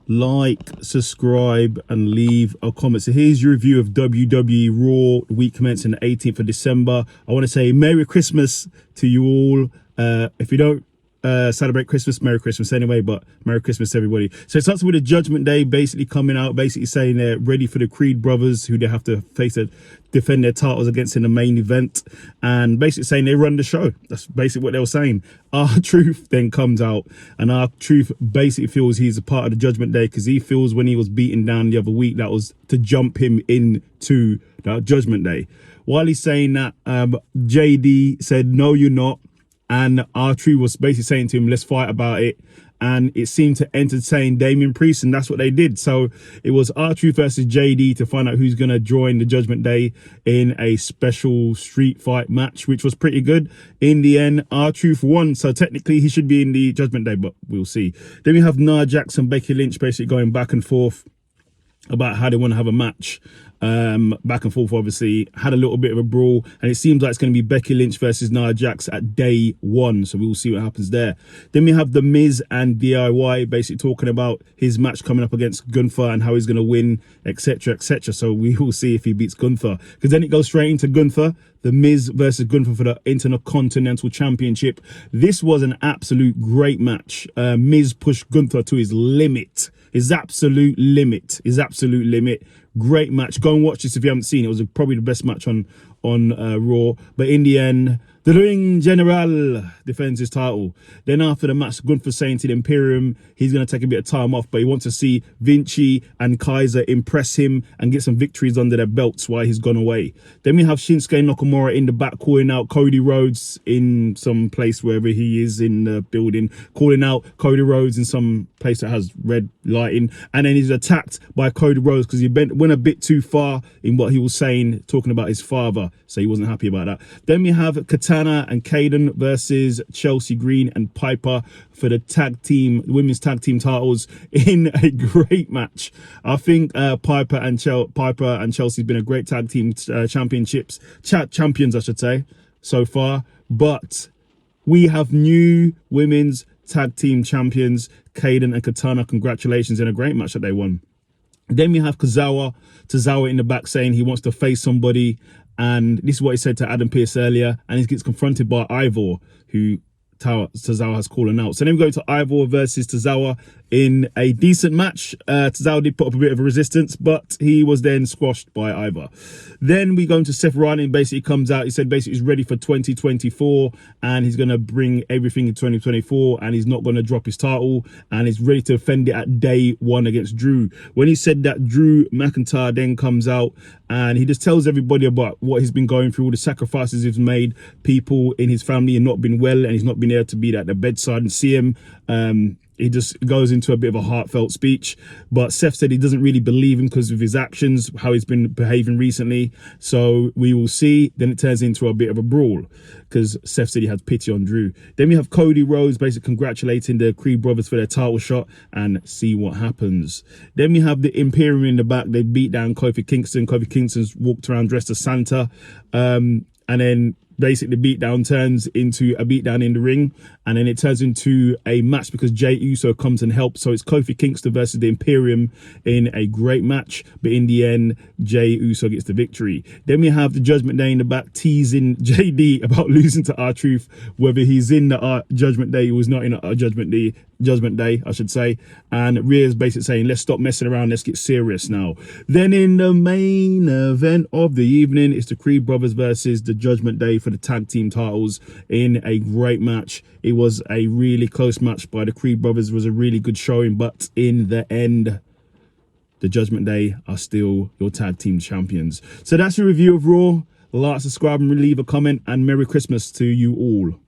like, subscribe, and leave a comment. So here's your review of WWE Raw, week commencing the 18th of December. I want to say Merry Christmas to you all. If you don't celebrate Christmas, Merry Christmas anyway, but Merry Christmas to everybody. So it starts with a Judgment Day basically coming out, basically saying they're ready for the Creed brothers, who they have to face to defend their titles against in the main event, and basically saying they run the show. That's basically what they were saying. R-Truth then comes out, and R-Truth basically feels he's a part of the Judgment Day because he feels when he was beaten down the other week, that was to jump him into that Judgment Day. While he's saying that, JD said, no, you're not. And R-Truth was basically saying to him, let's fight about it. And it seemed to entertain Damian Priest, and that's what they did. So it was R-Truth versus JD to find out who's going to join the Judgment Day in a special street fight match, which was pretty good. In the end, R-Truth won. So technically he should be in the Judgment Day, but we'll see. Then we have Nia Jax and Becky Lynch basically going back and forth about how they want to have a match. Back and forth, obviously had a little bit of a brawl, and it seems like it's going to be Becky Lynch versus Nia Jax at day 1, so we will see what happens there. Then we have The Miz and DIY basically talking about his match coming up against Gunther and how he's going to win, etc, etc. So we will see if he beats Gunther, because then it goes straight into Gunther, The Miz versus Gunther for the Intercontinental Championship. This was an absolute great match. Miz pushed Gunther to his limit, his absolute limit. Great match. Go and watch this if you haven't seen it. It was probably the best match on Raw. But in the end, the Ring General defends his title. Then after the match, Gunther saying to the Imperium he's going to take a bit of time off, but he wants to see Vinci and Kaiser impress him and get some victories under their belts while he's gone away. Then we have Shinsuke Nakamura in the back calling out Cody Rhodes in some place wherever he is in the building, calling out Cody Rhodes in some place that has red lighting, and then he's attacked by Cody Rhodes because he went a bit too far in what he was saying, talking about his father, so he wasn't happy about that. Then we have Katana and Kaden versus Chelsea Green and Piper for the women's tag team titles in a great match. I think Piper and Chelsea's been a great tag team champions, I should say, so far. But we have new women's tag team champions, Kaden and Katana. Congratulations, in a great match that they won. Then we have Tozawa in the back saying he wants to face somebody, and this is what he said to Adam Pearce earlier, and he gets confronted by Ivor, who Tozawa has calling out. So then we go to Ivor versus Tozawa in a decent match. Tozawa did put up a bit of a resistance, but he was then squashed by Ivor. Then we go into Seth Rollins. Basically comes out, he said basically he's ready for 2024 and he's going to bring everything in 2024 and he's not going to drop his title and he's ready to defend it at day 1 against Drew. When he said that, Drew McIntyre then comes out and he just tells everybody about what he's been going through, all the sacrifices he's made, people in his family have not been well and he's not been able to be at the bedside and see him. He just goes into a bit of a heartfelt speech, but Seth said he doesn't really believe him because of his actions, how he's been behaving recently. So we will see. Then it turns into a bit of a brawl because Seth said he had pity on Drew. Then we have Cody Rhodes basically congratulating the Creed brothers for their title shot and see what happens. Then we have the Imperium in the back. They beat down Kofi Kingston. Kofi Kingston's walked around dressed as Santa. And then basically the beatdown turns into a beatdown in the ring, and then it turns into a match because Jey Uso comes and helps. So it's Kofi Kingston versus the Imperium in a great match, but in the end Jey Uso gets the victory. Then we have the Judgment Day in the back teasing JD about losing to R-Truth, whether he's in the Judgment Day or was not in a Judgment Day, I should say. And Rhea's basically saying, let's stop messing around, let's get serious now. Then in the main event of the evening, it's the Creed brothers versus the Judgment Day for the tag team titles in a great match. It was a really close match by the Creed brothers. It was a really good showing, but in the end, the Judgment Day are still your tag team champions. So that's your review of Raw. Like, subscribe and leave a comment, and Merry Christmas to you all.